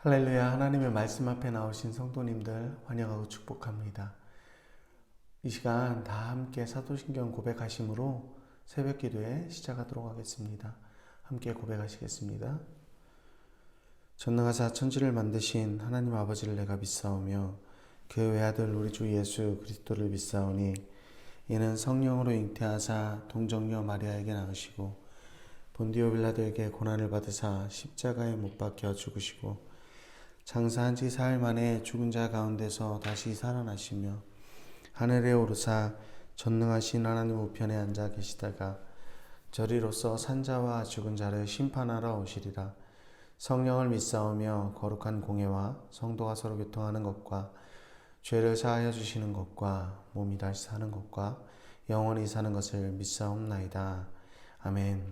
할렐루야. 하나님의 말씀 앞에 나오신 성도님들 환영하고 축복합니다. 이 시간 다 함께 사도신경 고백하심으로 새벽 기도에 시작하도록 하겠습니다. 함께 고백하시겠습니다. 전능하사 천지를 만드신 하나님 아버지를 내가 믿사오며 그 외아들 우리 주 예수 그리스도를 믿사오니 이는 성령으로 잉태하사 동정녀 마리아에게 낳으시고 본디오 빌라도에게 고난을 받으사 십자가에 못 박혀 죽으시고 장사한 지 사흘 만에 죽은 자 가운데서 다시 살아나시며 하늘에 오르사 전능하신 하나님 우편에 앉아 계시다가 저리로서 산자와 죽은 자를 심판하러 오시리라. 성령을 믿사오며 거룩한 공예와 성도가 서로 교통하는 것과 죄를 사하여 주시는 것과 몸이 다시 사는 것과 영원히 사는 것을 믿사옵나이다. 아멘.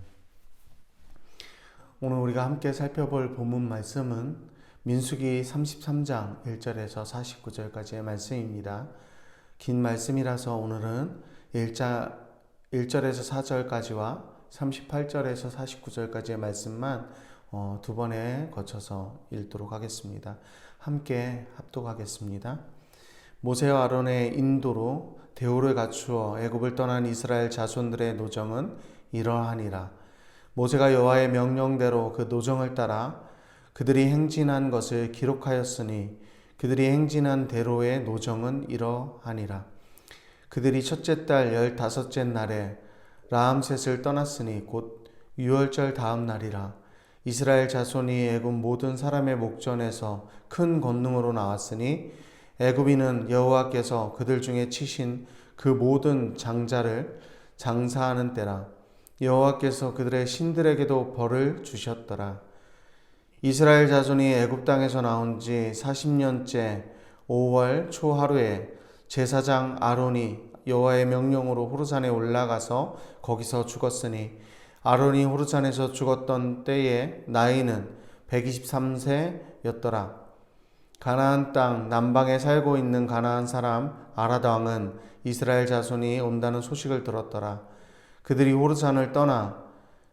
오늘 우리가 함께 살펴볼 본문 말씀은 민수기 33장 1절에서 49절까지의 말씀입니다. 긴 말씀이라서 오늘은 1절에서 4절까지와 38절에서 49절까지의 말씀만 두 번에 거쳐서 읽도록 하겠습니다. 함께 합독하겠습니다. 모세와 아론의 인도로 대우를 갖추어 애굽을 떠난 이스라엘 자손들의 노정은 이러하니라. 모세가 여호와의 명령대로 그 노정을 따라 그들이 행진한 것을 기록하였으니 그들이 행진한 대로의 노정은 이러하니라. 그들이 첫째 달 15째 날에 라암셋을 떠났으니 곧 유월절 다음 날이라. 이스라엘 자손이 애굽 모든 사람의 목전에서 큰 권능으로 나왔으니 애굽인은 여호와께서 그들 중에 치신 그 모든 장자를 장사하는 때라. 여호와께서 그들의 신들에게도 벌을 주셨더라. 이스라엘 자손이 애굽 땅에서 나온 지 40년째 5월 초 하루에 제사장 아론이 여호와의 명령으로 호르산에 올라가서 거기서 죽었으니 아론이 호르산에서 죽었던 때에 나이는 123세였더라. 가나안 땅 남방에 살고 있는 가나안 사람 아랏 왕은 이스라엘 자손이 온다는 소식을 들었더라. 그들이 호르산을 떠나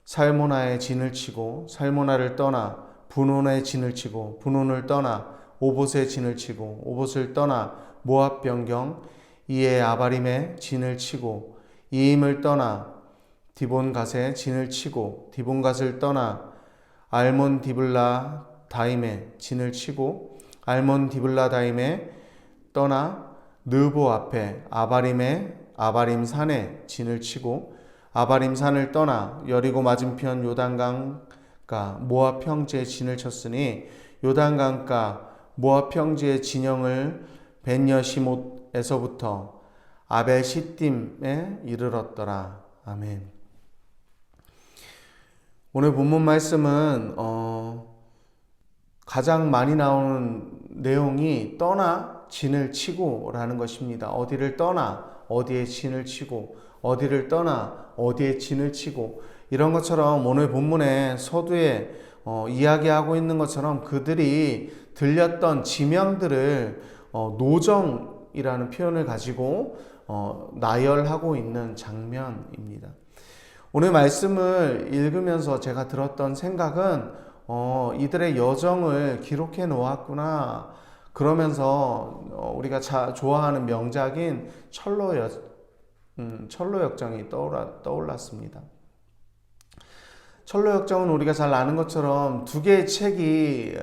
살모나에 진을 치고 살모나를 떠나 분온에 진을 치고 분온을 떠나 오봇에 진을 치고 오봇을 떠나 모압 변경 이에 아바림에 진을 치고 이임을 떠나 디본갓에 진을 치고 디본갓을 떠나 알몬 디블라 다임에 진을 치고 알몬 디블라 다임에 떠나 느보 앞에 아바림에 아바림 산에 진을 치고 아바림 산을 떠나 여리고 맞은편 요단강 모압 평지에 진을 쳤으니 요단강가 모압 평지의 진영을 벤여시못에서부터 아벨 시딤에 이르렀더라. 아멘. 오늘 본문 말씀은 가장 많이 나오는 내용이 떠나 진을 치고 라는 것입니다. 어디를 떠나 어디에 진을 치고 어디를 떠나 어디에 진을 치고 이런 것처럼 오늘 본문의 서두에 이야기하고 있는 것처럼 그들이 들렸던 지명들을 노정이라는 표현을 가지고 나열하고 있는 장면입니다. 오늘 말씀을 읽으면서 제가 들었던 생각은 이들의 여정을 기록해 놓았구나. 그러면서 우리가 좋아하는 명작인 철로 철로역정이 떠올랐습니다. 철로역정은 우리가 잘 아는 것처럼 두 개의 책이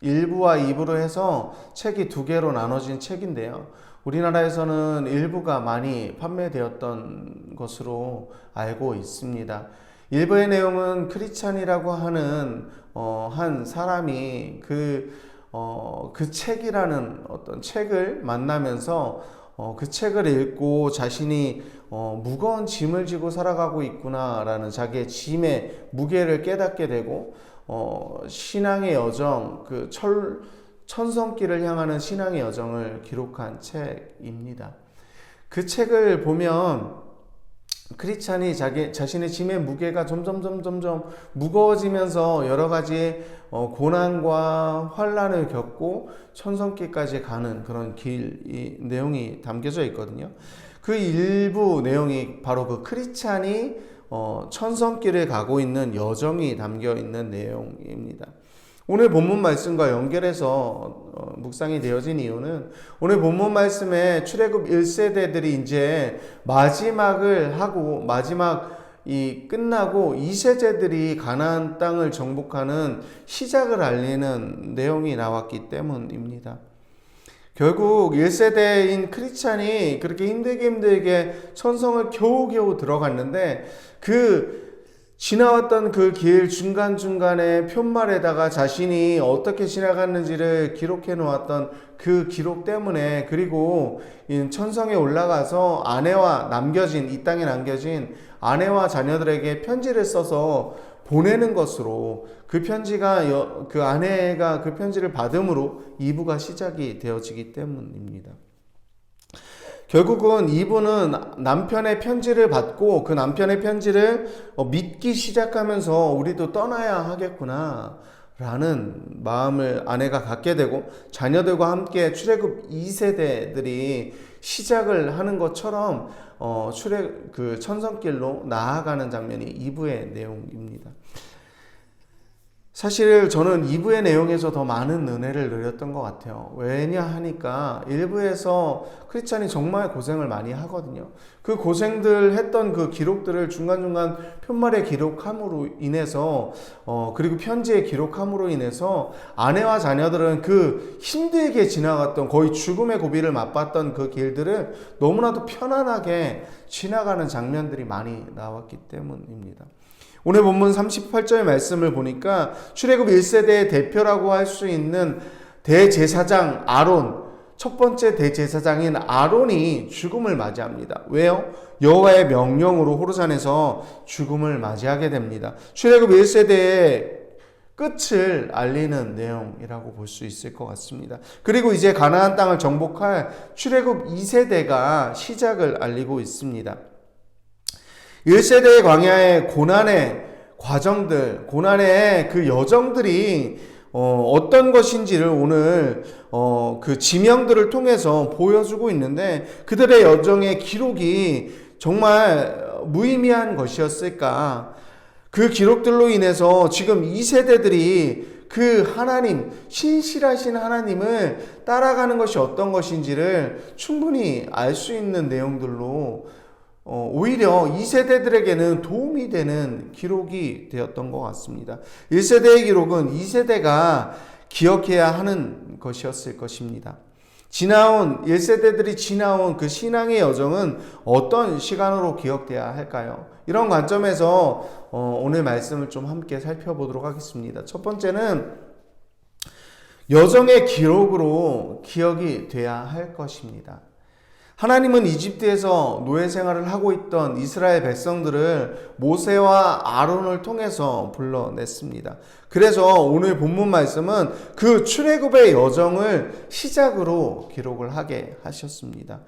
1부와 2부로 해서 책이 두 개로 나눠진 책인데요. 우리나라에서는 1부가 많이 판매되었던 것으로 알고 있습니다. 1부의 내용은 크리스찬이라고 하는 한 사람이 그 책이라는 어떤 책을 만나면서 그 책을 읽고 자신이 무거운 짐을 지고 살아가고 있구나라는 자기의 짐의 무게를 깨닫게 되고 신앙의 여정, 그 천성길을 향하는 신앙의 여정을 기록한 책입니다. 그 책을 보면 크리스찬이 자신의 짐의 무게가 점점 무거워지면서 여러 가지 고난과 환난을 겪고 천성길까지 가는 그런 이 내용이 담겨져 있거든요. 그 일부 내용이 바로 그 크리스찬이 천성길을 가고 있는 여정이 담겨 있는 내용입니다. 오늘 본문 말씀과 연결해서 묵상이 되어진 이유는 오늘 본문 말씀에 출애굽 1세대들이 이제 마지막을 하고 마지막이 끝나고 2세대들이 가나안 땅을 정복하는 시작을 알리는 내용이 나왔기 때문입니다. 결국 1세대인 크리스찬이 그렇게 힘들게 천성을 겨우겨우 들어갔는데 지나왔던 그 길 중간중간에 푯말에다가 자신이 어떻게 지나갔는지를 기록해 놓았던 그 기록 때문에, 그리고 천성에 올라가서 이 땅에 남겨진 아내와 자녀들에게 편지를 써서 보내는 것으로 그 아내가 그 편지를 받음으로 2부가 시작이 되어지기 때문입니다. 결국은 이분은 남편의 편지를 받고 그 남편의 편지를 믿기 시작하면서 우리도 떠나야 하겠구나 라는 마음을 아내가 갖게 되고 자녀들과 함께 출애굽 2세대들이 시작을 하는 것처럼 그 천성길로 나아가는 장면이 2부의 내용입니다. 사실 저는 2부의 내용에서 더 많은 은혜를 누렸던 것 같아요. 왜냐 하니까 1부에서 크리스찬이 정말 고생을 많이 하거든요. 그 고생들 했던 그 기록들을 중간중간 푯말에 기록함으로 인해서 그리고 편지에 기록함으로 인해서 아내와 자녀들은 그 힘들게 지나갔던, 거의 죽음의 고비를 맛봤던 그 길들을 너무나도 편안하게 지나가는 장면들이 많이 나왔기 때문입니다. 오늘 본문 38절 말씀을 보니까 출애굽 1세대의 대표라고 할 수 있는 대제사장 아론, 첫 번째 대제사장인 아론이 죽음을 맞이합니다. 왜요? 여호와의 명령으로 호르산에서 죽음을 맞이하게 됩니다. 출애굽 1세대의 끝을 알리는 내용이라고 볼 수 있을 것 같습니다. 그리고 이제 가나안 땅을 정복할 출애굽 2세대가 시작을 알리고 있습니다. 1세대의 광야의 고난의 과정들, 고난의 그 여정들이 어떤 것인지를 오늘 그 지명들을 통해서 보여주고 있는데, 그들의 여정의 기록이 정말 무의미한 것이었을까? 그 기록들로 인해서 지금 2세대들이 그 하나님, 신실하신 하나님을 따라가는 것이 어떤 것인지를 충분히 알 수 있는 내용들로 오히려 2세대들에게는 도움이 되는 기록이 되었던 것 같습니다. 1세대의 기록은 2세대가 기억해야 하는 것이었을 것입니다. 1세대들이 지나온 그 신앙의 여정은 어떤 시간으로 기억돼야 할까요? 이런 관점에서 오늘 말씀을 좀 함께 살펴보도록 하겠습니다. 첫 번째는 여정의 기록으로 기억이 돼야 할 것입니다. 하나님은 이집트에서 노예 생활을 하고 있던 이스라엘 백성들을 모세와 아론을 통해서 불러냈습니다. 그래서 오늘 본문 말씀은 그 출애굽의 여정을 시작으로 기록을 하게 하셨습니다.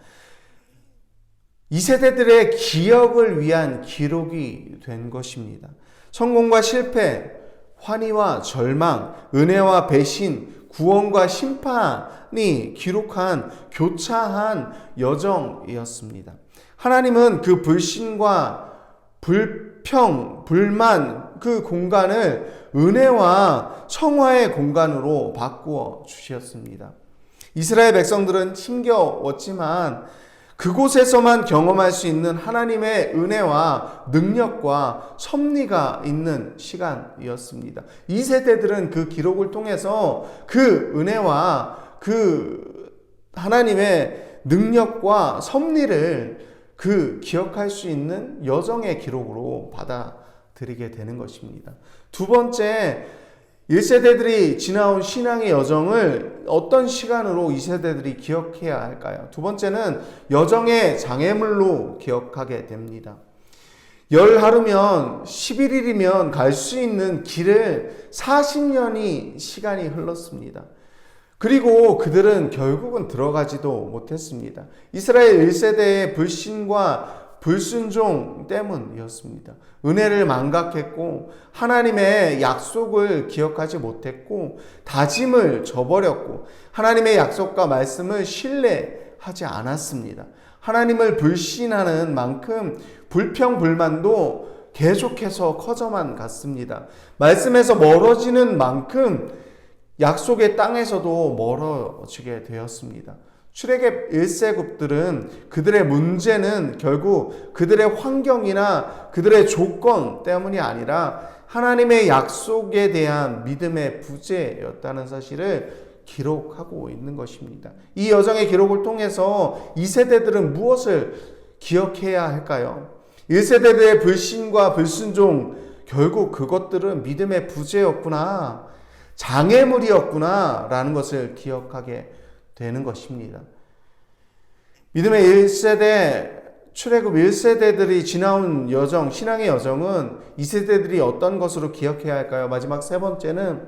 2세대들의 기억을 위한 기록이 된 것입니다. 성공과 실패, 환희와 절망, 은혜와 배신, 구원과 심판이 기록한 교차한 여정이었습니다. 하나님은 그 불신과 불평, 불만 그 공간을 은혜와 청화의 공간으로 바꾸어 주셨습니다. 이스라엘 백성들은 힘겨웠지만 그곳에서만 경험할 수 있는 하나님의 은혜와 능력과 섭리가 있는 시간이었습니다. 이 세대들은 그 기록을 통해서 그 은혜와 그 하나님의 능력과 섭리를 기억할 수 있는 여정의 기록으로 받아들이게 되는 것입니다. 두 번째, 1세대들이 지나온 신앙의 여정을 어떤 시간으로 2세대들이 기억해야 할까요? 두 번째는 여정의 장애물로 기억하게 됩니다. 10하루면 11일이면 갈 수 있는 길을 40년이 시간이 흘렀습니다. 그리고 그들은 결국은 들어가지도 못했습니다. 이스라엘 1세대의 불신과 불순종 때문이었습니다. 은혜를 망각했고 하나님의 약속을 기억하지 못했고 다짐을 저버렸고 하나님의 약속과 말씀을 신뢰하지 않았습니다. 하나님을 불신하는 만큼 불평불만도 계속해서 커져만 갔습니다. 말씀에서 멀어지는 만큼 약속의 땅에서도 멀어지게 되었습니다. 출애굽 1세굽들은 그들의 문제는 결국 그들의 환경이나 그들의 조건 때문이 아니라 하나님의 약속에 대한 믿음의 부재였다는 사실을 기록하고 있는 것입니다. 이 여정의 기록을 통해서 2세대들은 무엇을 기억해야 할까요? 1세대들의 불신과 불순종, 결국 그것들은 믿음의 부재였구나, 장애물이었구나 라는 것을 기억하게 되는 것입니다. 믿음의 1세대, 출애굽 1세대들이 지나온 여정, 신앙의 여정은 2세대들이 어떤 것으로 기억해야 할까요? 마지막 세 번째는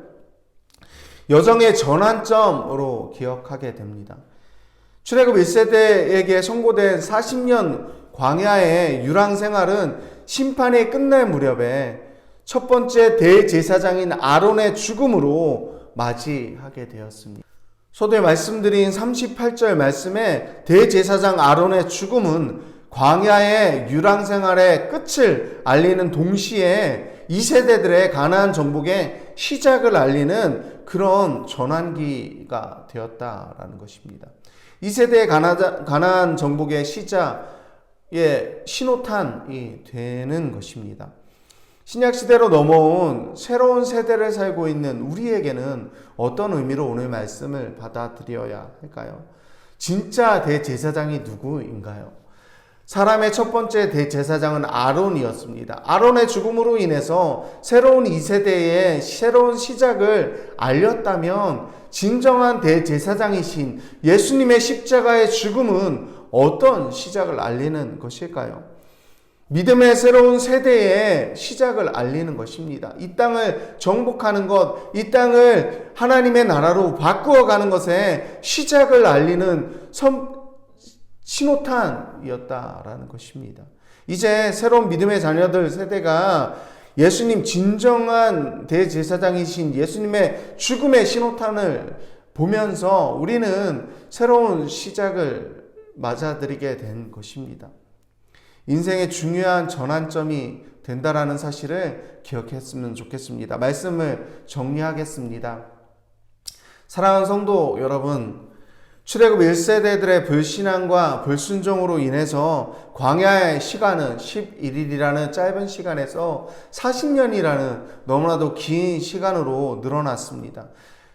여정의 전환점으로 기억하게 됩니다. 출애굽 1세대에게 선고된 40년 광야의 유랑 생활은 심판이 끝날 무렵에 첫 번째 대제사장인 아론의 죽음으로 맞이하게 되었습니다. 서두에 말씀드린 38절 말씀에 대제사장 아론의 죽음은 광야의 유랑 생활의 끝을 알리는 동시에 2세대들의 가나안 정복의 시작을 알리는 그런 전환기가 되었다라는 것입니다. 2세대의 가나안 정복의 시작의 신호탄이 되는 것입니다. 신약시대로 넘어온 새로운 세대를 살고 있는 우리에게는 어떤 의미로 오늘 말씀을 받아들여야 할까요? 진짜 대제사장이 누구인가요? 사람의 첫 번째 대제사장은 아론이었습니다. 아론의 죽음으로 인해서 새로운 2세대의 새로운 시작을 알렸다면 진정한 대제사장이신 예수님의 십자가의 죽음은 어떤 시작을 알리는 것일까요? 믿음의 새로운 세대의 시작을 알리는 것입니다. 이 땅을 정복하는 것, 이 땅을 하나님의 나라로 바꾸어가는 것의 시작을 알리는 신호탄이었다라는 것입니다. 이제 새로운 믿음의 자녀들 세대가 예수님 진정한 대제사장이신 예수님의 죽음의 신호탄을 보면서 우리는 새로운 시작을 맞아들이게 된 것입니다. 인생의 중요한 전환점이 된다라는 사실을 기억했으면 좋겠습니다. 말씀을 정리하겠습니다. 사랑하는 성도 여러분, 출애굽 1세대들의 불신앙과 불순종으로 인해서 광야의 시간은 11일이라는 짧은 시간에서 40년이라는 너무나도 긴 시간으로 늘어났습니다.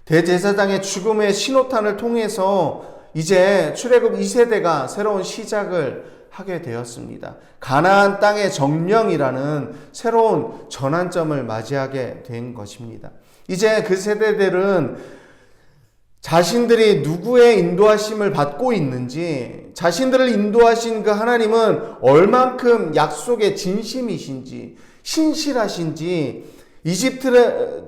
대제사장의 죽음의 신호탄을 통해서 이제 출애굽 2세대가 새로운 시작을 하게 되었습니다. 가나안 땅의 정령이라는 새로운 전환점을 맞이하게 된 것입니다. 이제 그 세대들은 자신들이 누구의 인도하심을 받고 있는지, 자신들을 인도하신 그 하나님은 얼만큼 약속의 진심이신지, 신실하신지,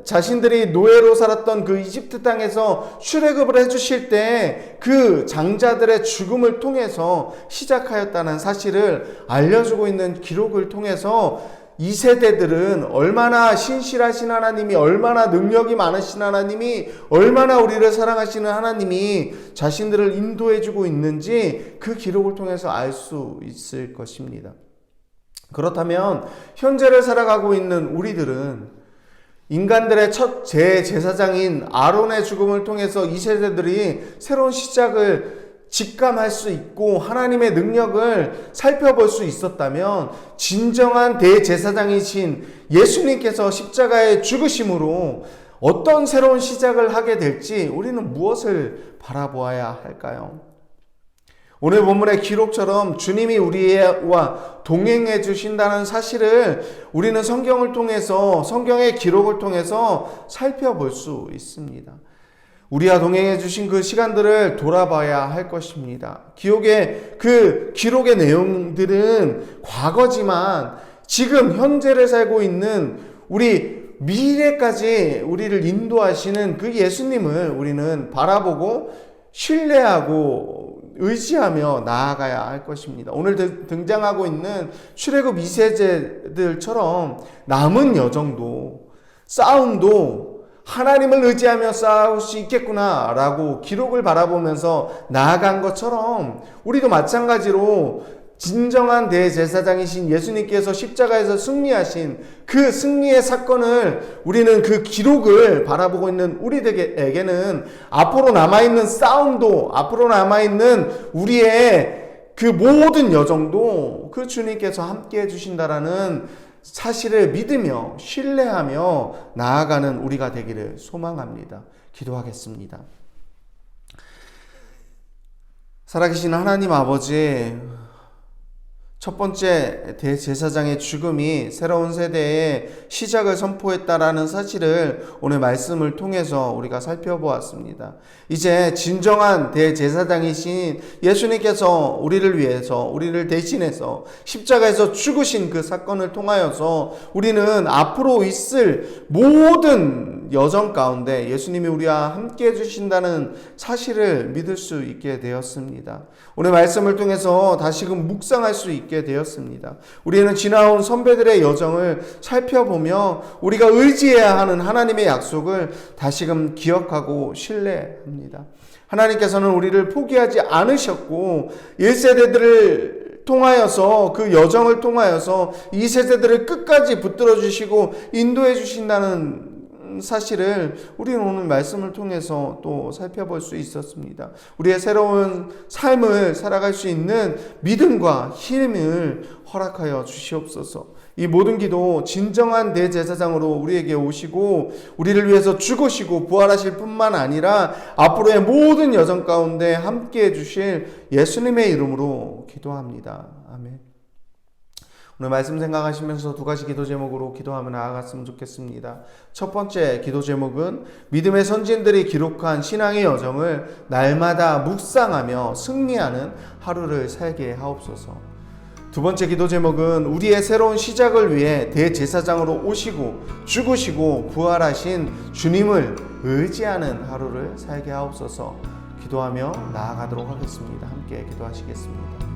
자신들이 노예로 살았던 그 이집트 땅에서 출애굽을 해주실 때 그 장자들의 죽음을 통해서 시작하였다는 사실을 알려주고 있는 기록을 통해서 이 세대들은 얼마나 신실하신 하나님이, 얼마나 능력이 많으신 하나님이, 얼마나 우리를 사랑하시는 하나님이 자신들을 인도해주고 있는지 그 기록을 통해서 알 수 있을 것입니다. 그렇다면 현재를 살아가고 있는 우리들은 인간들의 첫 제사장인 아론의 죽음을 통해서 이 세대들이 새로운 시작을 직감할 수 있고 하나님의 능력을 살펴볼 수 있었다면 진정한 대제사장이신 예수님께서 십자가에 죽으심으로 어떤 새로운 시작을 하게 될지 우리는 무엇을 바라보아야 할까요? 오늘 본문의 기록처럼 주님이 우리와 동행해 주신다는 사실을 우리는 성경을 통해서, 성경의 기록을 통해서 살펴볼 수 있습니다. 우리와 동행해 주신 그 시간들을 돌아봐야 할 것입니다. 그 기록의 내용들은 과거지만 지금 현재를 살고 있는 우리 미래까지 우리를 인도하시는 그 예수님을 우리는 바라보고 신뢰하고 의지하며 나아가야 할 것입니다. 오늘 등장하고 있는 출애굽 2세대들처럼 남은 여정도, 싸움도 하나님을 의지하며 싸울 수 있겠구나라고 기록을 바라보면서 나아간 것처럼 우리도 마찬가지로 진정한 대제사장이신 예수님께서 십자가에서 승리하신 그 승리의 사건을 우리는 그 기록을 바라보고 있는 우리에게는 앞으로 남아있는 싸움도, 앞으로 남아있는 우리의 그 모든 여정도 그 주님께서 함께 해주신다라는 사실을 믿으며 신뢰하며 나아가는 우리가 되기를 소망합니다. 기도하겠습니다. 살아계신 하나님 아버지, 첫 번째 대제사장의 죽음이 새로운 세대의 시작을 선포했다라는 사실을 오늘 말씀을 통해서 우리가 살펴보았습니다. 이제 진정한 대제사장이신 예수님께서 우리를 위해서, 우리를 대신해서 십자가에서 죽으신 그 사건을 통하여서 우리는 앞으로 있을 모든 여정 가운데 예수님이 우리와 함께 해주신다는 사실을 믿을 수 있게 되었습니다. 오늘 말씀을 통해서 다시금 묵상할 수 있게 되었습니다. 우리는 지나온 선배들의 여정을 살펴보며 우리가 의지해야 하는 하나님의 약속을 다시금 기억하고 신뢰합니다. 하나님께서는 우리를 포기하지 않으셨고 1세대들을 통하여서, 그 여정을 통하여서 2세대들을 끝까지 붙들어 주시고 인도해 주신다는 사실을 우리는 오늘 말씀을 통해서 또 살펴볼 수 있었습니다. 우리의 새로운 삶을 살아갈 수 있는 믿음과 힘을 허락하여 주시옵소서. 이 모든 기도 진정한 대제사장으로 우리에게 오시고 우리를 위해서 죽으시고 부활하실 뿐만 아니라 앞으로의 모든 여정 가운데 함께해 주실 예수님의 이름으로 기도합니다. 아멘. 오늘 말씀 생각하시면서 두 가지 기도 제목으로 기도하며 나아갔으면 좋겠습니다. 첫 번째 기도 제목은 믿음의 선진들이 기록한 신앙의 여정을 날마다 묵상하며 승리하는 하루를 살게 하옵소서. 두 번째 기도 제목은 우리의 새로운 시작을 위해 대제사장으로 오시고 죽으시고 부활하신 주님을 의지하는 하루를 살게 하옵소서. 기도하며 나아가도록 하겠습니다. 함께 기도하시겠습니다.